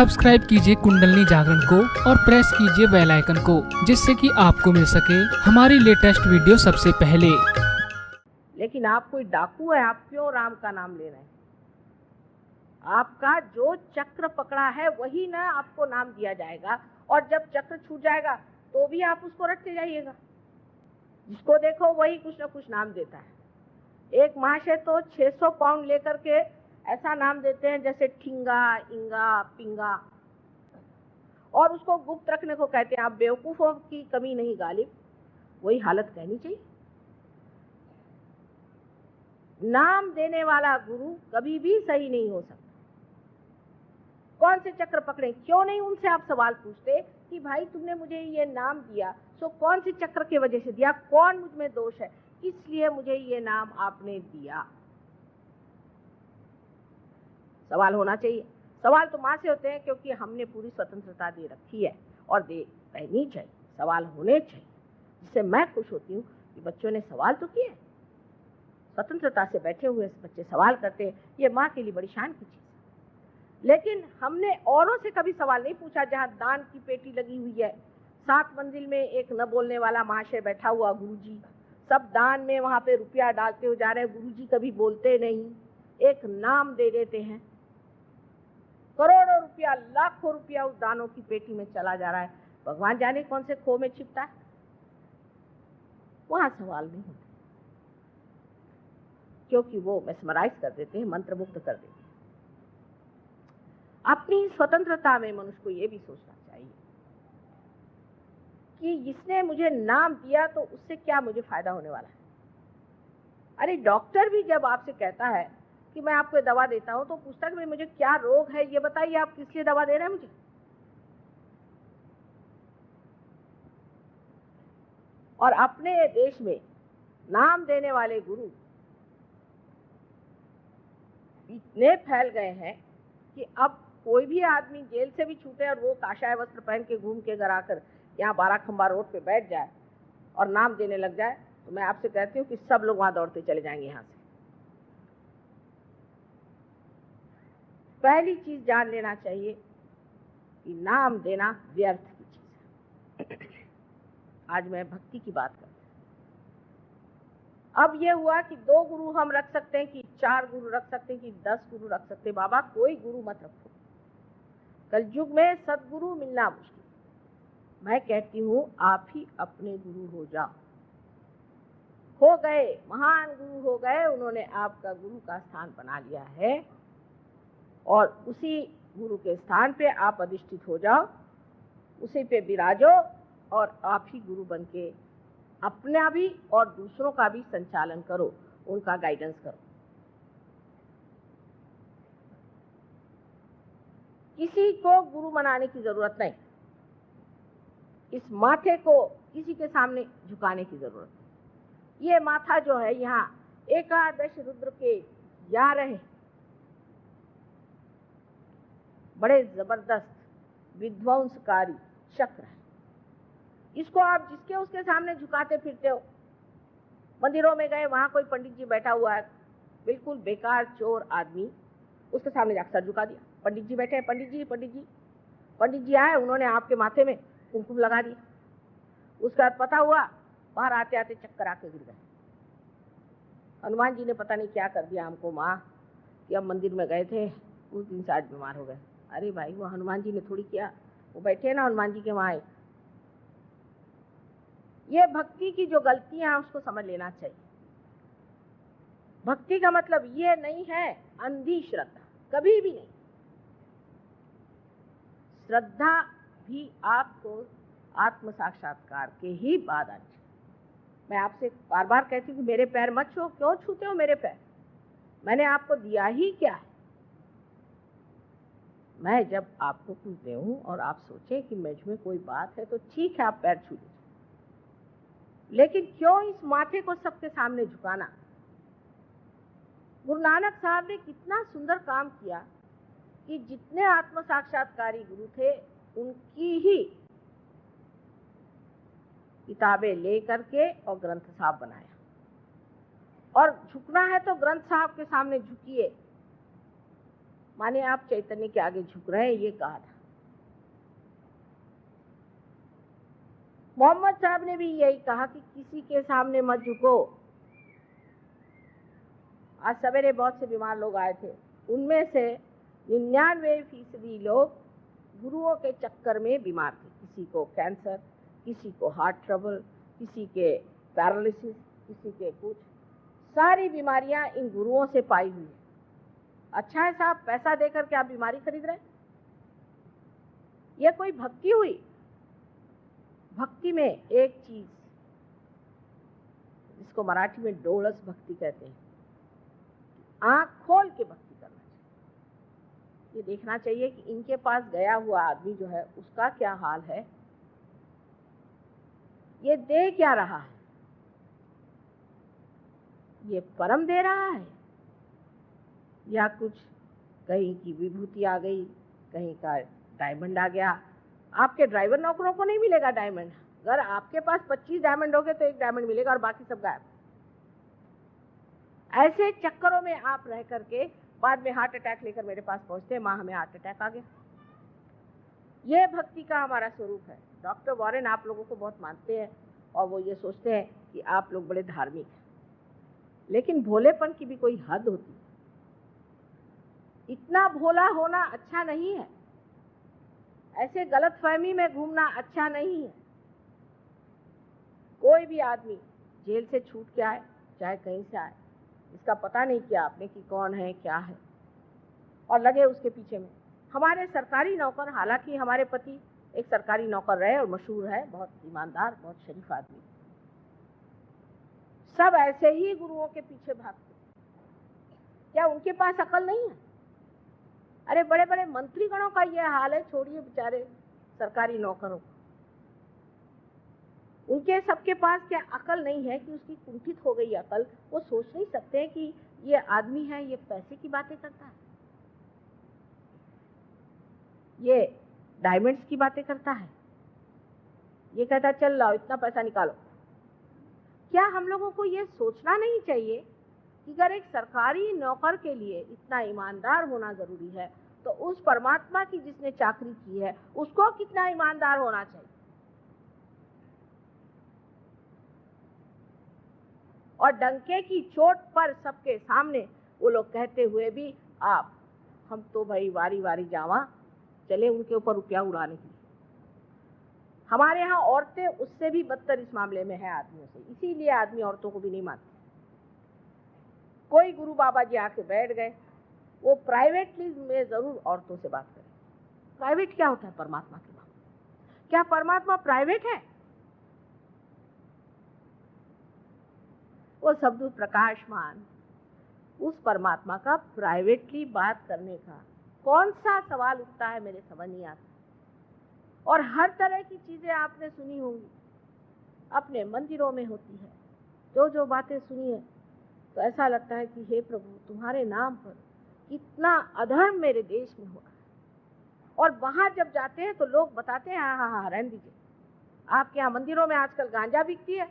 Subscribe कीजिए कुंडलनी जागरण को और प्रेस कीजिए बेल आइकन को, जिससे कि आपको मिल सके हमारी लेटेस्ट वीडियो सबसे पहले। लेकिन आप कोई डाकू है, आप क्यों राम का नाम ले रहे हैं? आपका जो चक्र पकड़ा है वही ना आपको नाम दिया जाएगा, और जब चक्र छूट जाएगा तो भी आप उसको रखते जाइएगा। जिसको देखो वही कुछ न कुछ नाम देता है। एक महाशय तो 600 पाउंड लेकर के ऐसा नाम देते हैं जैसे ठिंगा, इंगा, पिंगा, और उसको गुप्त रखने को कहते हैं। आप बेवकूफों की कमी नहीं गालिब, वही हालत कहनी चाहिए। नाम देने वाला गुरु कभी भी सही नहीं हो सकता। कौन से चक्र पकड़े? क्यों नहीं उनसे आप सवाल पूछते कि भाई तुमने मुझे ये नाम दिया, सो कौन से चक्र की वजह से दिया, कौन मुझ में दोष है, किस लिए मुझे ये नाम आपने दिया? सवाल होना चाहिए। सवाल तो माँ से होते हैं क्योंकि हमने पूरी स्वतंत्रता दे रखी है, और दे रहनी चाहिए। सवाल होने चाहिए, जिससे मैं खुश होती हूँ कि बच्चों ने सवाल तो किए। स्वतंत्रता से बैठे हुए बच्चे सवाल करते हैं, ये माँ के लिए बड़ी शान की चीज है। लेकिन हमने औरों से कभी सवाल नहीं पूछा। जहाँ दान की पेटी लगी हुई है, 7 मंजिल में एक न बोलने वाला महाशय बैठा हुआ, गुरुजी, सब दान में वहां पे रुपया डालते हुए जा रहे हैं। गुरुजी कभी बोलते नहीं, एक नाम दे देते हैं। करोड़ों रुपया, लाखों रुपया उस दानों की पेटी में चला जा रहा है। भगवान जाने कौन से खो में छिपता है। वहां सवाल नहीं होते क्योंकि वो मेस्मराइज कर देते हैं, मंत्र मुक्त कर देते हैं। अपनी स्वतंत्रता में मनुष्य को यह भी सोचना चाहिए कि जिसने मुझे नाम दिया तो उससे क्या मुझे फायदा होने वाला है। अरे डॉक्टर भी जब आपसे कहता है कि मैं आपको दवा देता हूं तो पूछता है कि मुझे क्या रोग है, ये बताइए, आप किस लिए दवा दे रहे हैं मुझे। और अपने देश में नाम देने वाले गुरु इतने फैल गए हैं कि अब कोई भी आदमी जेल से भी छूटे और वो काशाय वस्त्र पहन के घूम के घर आकर यहाँ 12 खंबा रोड पे बैठ जाए और नाम देने लग जाए, तो मैं आपसे कहती हूँ कि सब लोग वहां दौड़ते चले जाएंगे यहाँ से। पहली चीज जान लेना चाहिए कि नाम देना व्यर्थ की चीज है। आज मैं भक्ति की बात कर रही हूं। अब ये हुआ कि 2 गुरु हम रख सकते हैं, कि 4 गुरु रख सकते हैं, कि 10 गुरु रख सकते हैं। बाबा कोई गुरु मत रखो। कलयुग में सदगुरु मिलना मुश्किल। मैं कहती हूँ आप ही अपने गुरु हो जाओ। हो गए, महान गुरु हो गए, उन्होंने आपका गुरु का स्थान बना लिया है, और उसी गुरु के स्थान पे आप अधिष्ठित हो जाओ, उसी पे विराजो, और आप ही गुरु बन के अपना भी और दूसरों का भी संचालन करो, उनका गाइडेंस करो। किसी को गुरु बनाने की जरूरत नहीं। इस माथे को किसी के सामने झुकाने की जरूरत नहीं। ये माथा जो है, यहाँ 11 रुद्र के 11 बड़े जबरदस्त विध्वंसकारी चक्र है। इसको आप जिसके उसके सामने झुकाते फिरते हो। मंदिरों में गए, वहां कोई पंडित जी बैठा हुआ है, बिल्कुल बेकार चोर आदमी, उसके सामने जाकर सर झुका दिया। पंडित जी बैठे हैं, पंडित जी पंडित जी पंडित जी आए, उन्होंने आपके माथे में कुमकुम लगा दिया। उसका पता हुआ, बाहर आते आते चक्कर आके गिर गए। हनुमान जी ने पता नहीं क्या कर दिया हमको माँ, कि हम मंदिर में गए थे, उस दिन से आज बीमार हो गए। अरे भाई, वो हनुमान जी ने थोड़ी किया, वो बैठे ना हनुमान जी के वहां। ये भक्ति की जो गलतियां हैं उसको समझ लेना चाहिए। भक्ति का मतलब ये नहीं है अंधी श्रद्धा, कभी भी नहीं। श्रद्धा भी आपको आत्म साक्षात्कार के ही बाद आनी चाहिए। मैं आपसे बार बार कहती हूँ कि मेरे पैर मत छूओ। क्यों छूते हो मेरे पैर? मैंने आपको दिया ही क्या है? मैं जब आपको कुछ दूं और आप सोचें कि मुझ में कोई बात है तो ठीक है, आप पैर छू लीजिए, लेकिन क्यों इस माथे को सबके सामने झुकाना? गुरु नानक साहब ने कितना सुंदर काम किया कि जितने आत्म साक्षात्कारी गुरु थे उनकी ही किताबें लेकर के और ग्रंथ साहब बनाया। और झुकना है तो ग्रंथ साहब के सामने झुकिए। माने आप चैतन्य के आगे झुक रहे हैं, ये कहा था। मोहम्मद साहब ने भी यही कहा कि किसी के सामने मत झुको। आज सवेरे बहुत से बीमार लोग आए थे, उनमें से 99% लोग गुरुओं के चक्कर में बीमार थे। किसी को कैंसर, किसी को हार्ट ट्रबल, किसी के पैरालिसिस, किसी के कुछ। सारी बीमारियां इन गुरुओं से पाई हुई है। अच्छा है साहब, पैसा देकर के आप बीमारी खरीद रहे हैं? ये कोई भक्ति हुई? भक्ति में एक चीज जिसको मराठी में डोळस भक्ति कहते हैं, आंख खोल के भक्ति करना चाहिए। ये देखना चाहिए कि इनके पास गया हुआ आदमी जो है उसका क्या हाल है, ये दे क्या रहा है, ये परम दे रहा है या कुछ कहीं की विभूति आ गई, कहीं का डायमंड आ गया। आपके ड्राइवर नौकरों को नहीं मिलेगा डायमंड। अगर आपके पास 25 डायमंड हो गए तो 1 डायमंड मिलेगा और बाकी सब गायब। ऐसे चक्करों में आप रह करके बाद में हार्ट अटैक लेकर मेरे पास पहुंचते हैं, माँ हमें हार्ट अटैक आ गया। ये भक्ति का हमारा स्वरूप है। डॉक्टर वॉरेन आप लोगों को बहुत मानते हैं और वो ये सोचते हैं कि आप लोग बड़े धार्मिक हैं, लेकिन भोलेपन की भी कोई हद होती है। इतना भोला होना अच्छा नहीं है, ऐसे गलतफहमी में घूमना अच्छा नहीं है। कोई भी आदमी जेल से छूट के आए, चाहे कहीं से आए, इसका पता नहीं किया आपने कि कौन है क्या है, और लगे उसके पीछे में। हमारे सरकारी नौकर, हालांकि हमारे पति एक सरकारी नौकर रहे और मशहूर है, बहुत ईमानदार, बहुत शरीफ आदमी, सब ऐसे ही गुरुओं के पीछे भागते। क्या उनके पास अकल नहीं है? अरे बड़े बड़े मंत्रीगणों का ये हाल है, छोड़िए बेचारे सरकारी नौकरों को। उनके सबके पास क्या अकल नहीं है कि उसकी कुंठित हो गई अकल? वो सोच नहीं सकते कि ये आदमी है, ये पैसे की बातें करता है, ये डायमंड्स की बातें करता है, ये कहता है चल लाओ इतना पैसा निकालो। क्या हम लोगों को ये सोचना नहीं चाहिए कि अगर एक सरकारी नौकर के लिए इतना ईमानदार होना जरूरी है, तो उस परमात्मा की जिसने चाकरी की है उसको कितना ईमानदार होना चाहिए? और डंके की चोट पर सबके सामने वो लोग कहते हुए भी आप हम तो भाई वारी वारी जावा चले उनके ऊपर रुपया उड़ाने की। हमारे यहाँ औरतें उससे भी बदतर इस मामले में है आदमियों से, इसीलिए आदमी औरतों को भी नहीं मानते। कोई गुरु बाबा जी आके बैठ गए, वो प्राइवेटली में जरूर औरतों से बात करें। प्राइवेट क्या होता है परमात्मा के मामले? क्या परमात्मा प्राइवेट है? वो शब्द प्रकाशमान, उस परमात्मा का प्राइवेटली बात करने का कौन सा सवाल उठता है, मेरे समझ नहीं आता। और हर तरह की चीजें आपने सुनी होंगी, अपने मंदिरों में होती है, जो जो बातें सुनी है तो ऐसा लगता है कि हे प्रभु तुम्हारे नाम पर कितना अधर्म मेरे देश में हो रहा है। और बाहर जब जाते हैं तो लोग बताते हैं हाँ हाँ हाँ रहने दीजिए, आपके यहाँ मंदिरों में आजकल गांजा बिकती है?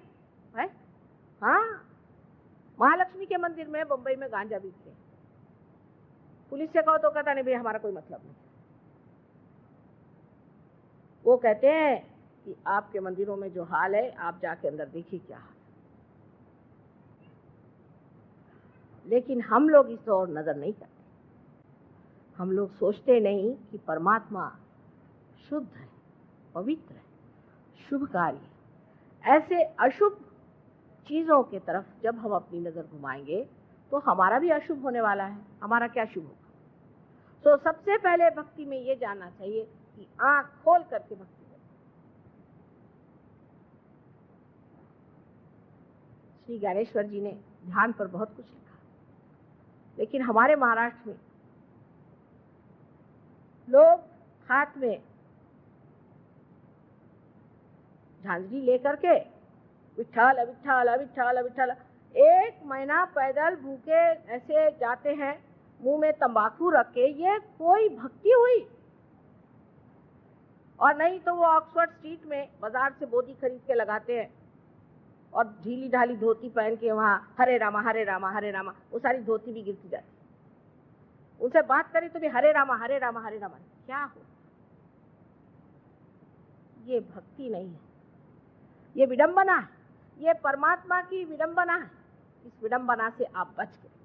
हाँ, महालक्ष्मी के मंदिर में बंबई में गांजा बिकते हैं। पुलिस से कहो तो कहता नहीं भाई हमारा कोई मतलब नहीं। वो कहते हैं कि आपके मंदिरों में जो हाल है आप जाके अंदर देखिए क्या हाल है। लेकिन हम लोग इस ओर नजर नहीं करते। हम लोग सोचते नहीं कि परमात्मा शुद्ध है, पवित्र है, शुभकारी है। ऐसे अशुभ चीजों के तरफ जब हम अपनी नजर घुमाएंगे तो हमारा भी अशुभ होने वाला है। हमारा क्या शुभ होगा? तो सबसे पहले भक्ति में ये जानना चाहिए कि आंख खोल करके भक्ति करें। श्री ज्ञानेश्वर जी ने ध्यान पर बहुत कुछ लिखा, लेकिन हमारे महाराष्ट्र में लोग हाथ में झांझरी लेकर के विठ्ठल विठ्ठल विठ्ठल विठ्ठल 1 महीना पैदल भूखे ऐसे जाते हैं, मुंह में तंबाकू रख के। ये कोई भक्ति हुई? और नहीं तो वो ऑक्सफोर्ड स्ट्रीट में बाजार से बोधी खरीद के लगाते हैं और ढीली ढाली धोती पहन के वहां हरे रामा हरे रामा हरे रामा, वो सारी धोती भी गिरती जाती। उनसे बात करें तो भी हरे रामा हरे रामा हरे रामा। क्या हो? ये भक्ति नहीं है। ये विडंबना है, ये परमात्मा की विडंबना है। इस विडंबना से आप बच गए।